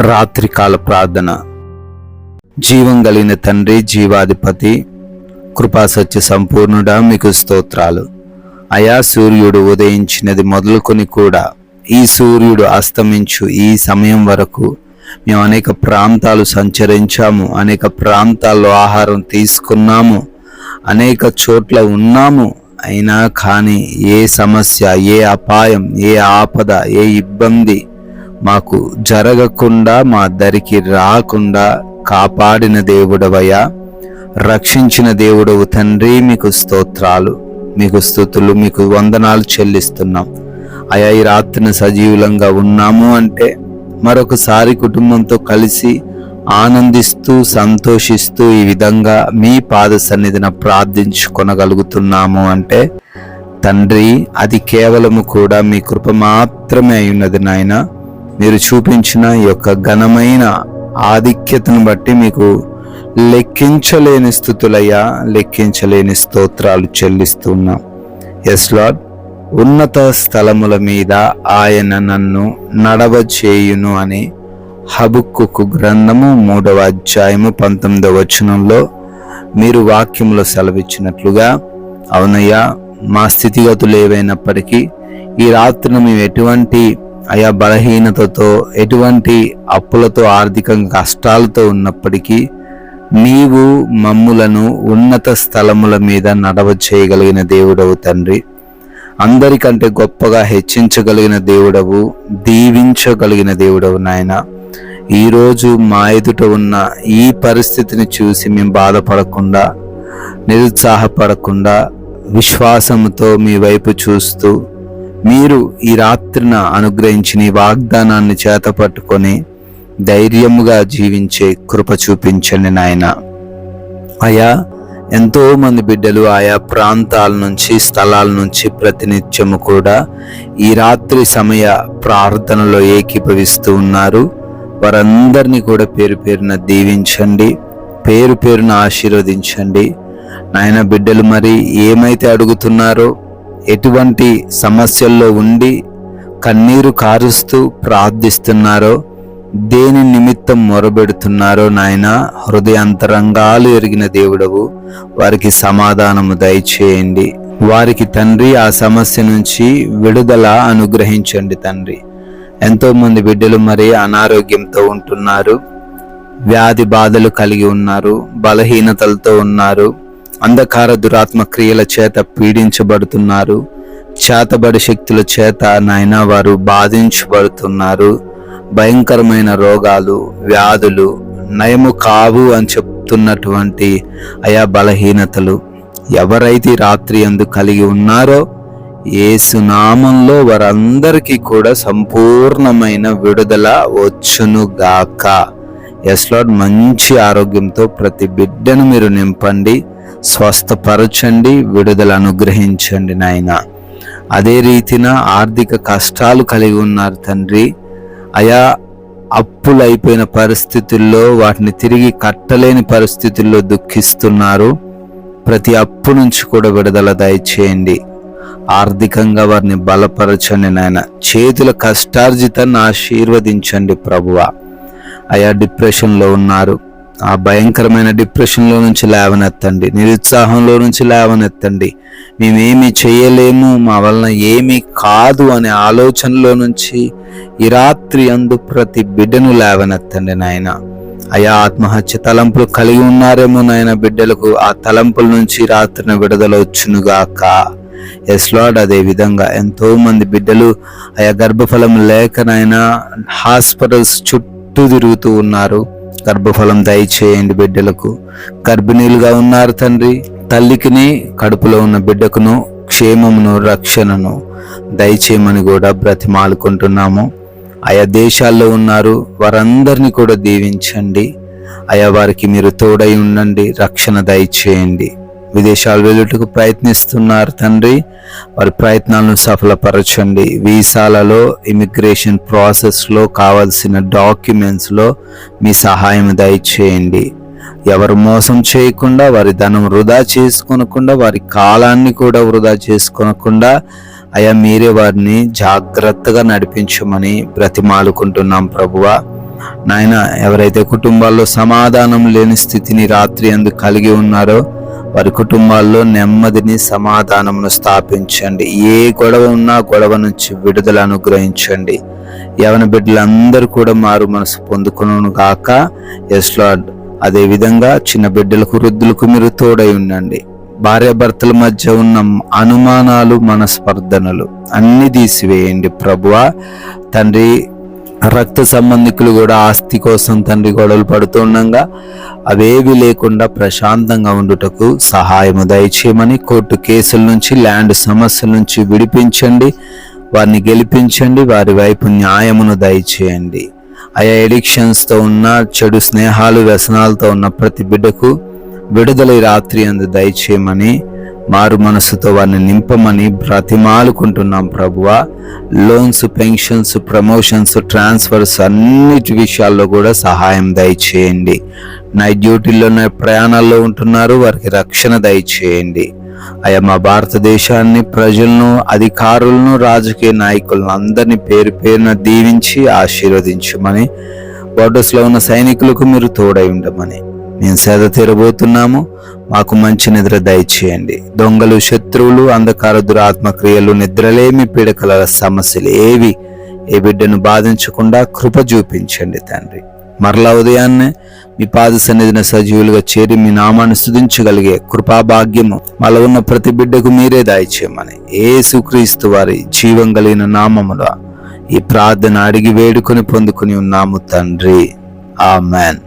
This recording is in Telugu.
రాత్రికాల ప్రార్థన. జీవం కలిగిన తండ్రి, జీవాధిపతి, కృపాసత్య సంపూర్ణుడా, మీకు స్తోత్రాలు. అయా, సూర్యుడు ఉదయించినది మొదలుకొని కూడా ఈ సూర్యుడు అస్తమించు ఈ సమయం వరకు మేము అనేక ప్రాంతాలు సంచరించాము, అనేక ప్రాంతాల్లో ఆహారం తీసుకున్నాము, అనేక చోట్ల ఉన్నాము. అయినా కానీ ఏ సమస్య, ఏ అపాయం, ఏ ఆపద, ఏ ఇబ్బంది మాకు జరగకుండా, మా దరికి రాకుండా కాపాడిన దేవుడవయ్యా, రక్షించిన దేవుడవు తండ్రి, మీకు స్తోత్రాలు, మీకు స్తుతులు, మీకు వందనాలు చెల్లిస్తున్నాం. అయా, ఈ రాత్రిని సజీవులంగా ఉన్నాము అంటే మరొకసారి కుటుంబంతో కలిసి ఆనందిస్తూ సంతోషిస్తూ ఈ విధంగా మీ పాద సన్నిధిన ప్రార్థించుకొనగలుగుతున్నాము అంటే తండ్రి, అది కేవలము కూడా మీ కృప మాత్రమే అయి ఉన్నది నాయన. మీరు చూపించిన ఈ యొక్క ఘనమైన ఆధిక్యతను బట్టి మీకు లెక్కించలేని స్తుతులయ్యా, లెక్కించలేని స్తోత్రాలు చెల్లిస్తున్నాం. ఎస్ లార్డ్, ఉన్నత స్థలముల మీద ఆయన నన్ను నడవచేయును అని హబక్కుకు గ్రంథము 3వ అధ్యాయము 19వ వచనంలో మీరు వాక్యములో సెలవిచ్చినట్లుగా, అవునయ్యా, మా స్థితిగతులు ఏవైనప్పటికీ ఈ రాత్రిని మేము ఎటువంటి అయా బలహీనతతో, ఎటువంటి అప్పులతో, ఆర్థిక కష్టాలతో ఉన్నప్పటికీ నీవు మమ్ములను ఉన్నత స్థలముల మీద నడవ చేయగలిగిన దేవుడవు తండ్రి. అందరికంటే గొప్పగా హెచ్చించగలిగిన దేవుడవు, దీవించగలిగిన దేవుడవు నాయన. ఈరోజు మా ఎదుట ఉన్న ఈ పరిస్థితిని చూసి మేము బాధపడకుండా, నిరుత్సాహపడకుండా, విశ్వాసముతో మీ వైపు చూస్తూ మీరు ఈ రాత్రిన అనుగ్రహించిన ఈ వాగ్దానాన్ని చేతపట్టుకొని ధైర్యముగా జీవించే కృప చూపించండి నాయన. అయా, ఎంతో మంది బిడ్డలు ఆయా ప్రాంతాల నుంచి, స్థలాల నుంచి ప్రతినిత్యము కూడా ఈ రాత్రి సమయ ప్రార్థనలో ఏకీభవిస్తూ ఉన్నారు. వారందరినీ కూడా పేరు పేరున దీవించండి, పేరు పేరున ఆశీర్వదించండి నాయన. బిడ్డలు మరి ఏమైతే అడుగుతున్నారో, ఎటువంటి సమస్యల్లో ఉండి కన్నీరు కారుస్తూ ప్రార్థిస్తున్నారో, దేని నిమిత్తం మొరబెడుతున్నారో నాయన, హృదయాంతరంగాలు ఎరిగిన దేవుడవు, వారికి సమాధానము దయచేయండి. వారికి తండ్రి ఆ సమస్య నుంచి విడుదల అనుగ్రహించండి తండ్రి. ఎంతో మంది బిడ్డలు మరి అనారోగ్యంతో ఉంటున్నారు, వ్యాధి బాధలు కలిగి ఉన్నారు, బలహీనతలతో ఉన్నారు, అంధకార దురాత్మ క్రియల చేత పీడించబడుతున్నారు, చేతబడి శక్తుల చేత నాయన వారు బాధించబడుతున్నారు. భయంకరమైన రోగాలు, వ్యాధులు నయము కావు అని చెప్తున్నటువంటి అయా బలహీనతలు ఎవరైతే రాత్రి యందు కలిగి ఉన్నారో, యేసు నామంలో వారందరికీ కూడా సంపూర్ణమైన విడుదల వచ్చునుగాక. ఎస్ లార్డ్, మంచి ఆరోగ్యంతో ప్రతి బిడ్డను మీరు నింపండి, స్వస్థపరచండి, విడుదల అనుగ్రహించండి నాయన. అదే రీతిన ఆర్థిక కష్టాలు కలిగి ఉన్నారు తండ్రి. అయా, అప్పులైపోయిన పరిస్థితుల్లో, వాటిని తిరిగి కట్టలేని పరిస్థితుల్లో దుఃఖిస్తున్నారు. ప్రతి అప్పు నుంచి కూడా విడుదల దయచేయండి. ఆర్థికంగా వారిని బలపరచండి నాయన. చేతుల కష్టార్జితాన్ని ఆశీర్వదించండి ప్రభువా. అయా, డిప్రెషన్లో ఉన్నారు, ఆ భయంకరమైన డిప్రెషన్లో నుంచి లేవనెత్తండి, నిరుత్సాహంలో నుంచి లేవనెత్తండి. మేమేమి చేయలేము, మా వలన ఏమీ కాదు అనే ఆలోచనలో నుంచి ఈ రాత్రి యందు ప్రతి బిడ్డను లేవనెత్తండి నాయన. అయా, ఆత్మహత్య తలంపులు కలిగి ఉన్నారేమో నాయన బిడ్డలకు, ఆ తలంపుల నుంచి రాత్రిన విడుదల వచ్చునుగాక. ఎస్ లార్డ్, అదే విధంగా ఎంతో మంది బిడ్డలు అయా గర్భఫలం లేక నాయన హాస్పిటల్స్ చుట్టూ తిరుగుతూ ఉన్నారు. గర్భఫలం దయచేయండి బిడ్డలకు. గర్భిణీలుగా ఉన్నారు తండ్రి, తల్లికిని కడుపులో ఉన్న బిడ్డకును క్షేమమును, రక్షణను దయచేయమని కూడా బ్రతిమాలుకుంటున్నాము. ఆయా దేశాల్లో ఉన్నారు, వారందరినీ కూడా దీవించండి. ఆయా వారికి మీరు తోడై ఉండండి, రక్షణ దయచేయండి. విదేశాలు వెళ్ళుటకు ప్రయత్నిస్తున్నారు తండ్రి, వారి ప్రయత్నాలను సఫలపరచండి. వీసాలలో, ఇమిగ్రేషన్ ప్రాసెస్లో కావాల్సిన డాక్యుమెంట్స్లో మీ సహాయం దయచేయండి. ఎవరు మోసం చేయకుండా, వారి ధనం వృధా చేసుకోనకుండా, వారి కాలాన్ని కూడా వృధా చేసుకోనకుండా అయా మీరే వారిని జాగ్రత్తగా నడిపించమని బ్రతిమాలుకుంటున్నాం ప్రభువా. నాయన, ఎవరైతే కుటుంబాల్లో సమాధానం లేని స్థితిని రాత్రి అందు కలిగి ఉన్నారో వారి కుటుంబాల్లో నెమ్మదిని, సమాధానమును స్థాపించండి. ఏ గొడవ ఉన్నా గొడవ నుంచి విడుదల అనుగ్రహించండి. యవన బిడ్డలందరూ కూడా మారు మనసు పొందుకును గాక. Yes Lord. అదే విధంగా చిన్న బిడ్డలకు, వృద్ధులకు మీరు తోడై ఉండండి. భార్యాభర్తల మధ్య ఉన్న అనుమానాలు, మనస్పర్ధనలు అన్ని తీసివేయండి ప్రభువా. తండ్రి, రక్త సంబంధికులు కూడా ఆస్తి కోసం తండ్రి గొడవలు పడుతుండగా అవేవి లేకుండా ప్రశాంతంగా ఉండుటకు సహాయము దయచేయమని, కోర్టు కేసుల నుంచి, ల్యాండ్ సమస్యల నుంచి విడిపించండి, వారిని గెలిపించండి, వారి వైపు న్యాయమును దయచేయండి. ఆయా ఎడిక్షన్స్తో ఉన్న, చెడు స్నేహాలు, వ్యసనాలతో ఉన్న ప్రతి బిడ్డకు విడుదల రాత్రి అందు దయచేయమని, మారు మనసుతో వారిని నింపమని బ్రతిమాలుకుంటున్నాం ప్రభువా. లోన్స్, పెన్షన్స్, ప్రమోషన్స్, ట్రాన్స్ఫర్స్ అన్నిటి విషయాల్లో కూడా సహాయం దయచేయండి. నైట్ డ్యూటీల్లో, ప్రయాణాల్లో ఉంటున్నారు, వారికి రక్షణ దయచేయండి. అయ్యా, మా భారతదేశాన్ని, ప్రజలను, అధికారులను, రాజకీయ నాయకులను అందరినీ పేరు పేరున దీవించి ఆశీర్వదించమని, బోర్డర్స్లో ఉన్న సైనికులకు మీరు తోడై ఉండమని మేము సేద తీరబోతున్నాము. మాకు మంచి నిద్ర దయచేయండి. దొంగలు, శత్రువులు, అంధకార దురాత్మక్రియలు, నిద్రలేమి, పీడకల సమస్యలు ఏవి ఏ బిడ్డను బాధించకుండా కృప చూపించండి తండ్రి. మరలా ఉదయాన్నే మీ పాద సన్నిధిన సజీవులుగా చేరి మీ నామాన్ని స్తుతించగలిగే కృపాభాగ్యము మాలో ఉన్న ప్రతి బిడ్డకు మీరే దయచేయమని యేసుక్రీస్తు వారి జీవం కలిగిన నామములో ఈ ప్రార్థన అడిగి వేడుకొని పొందుకుని ఉన్నాము తండ్రి. ఆమెన్.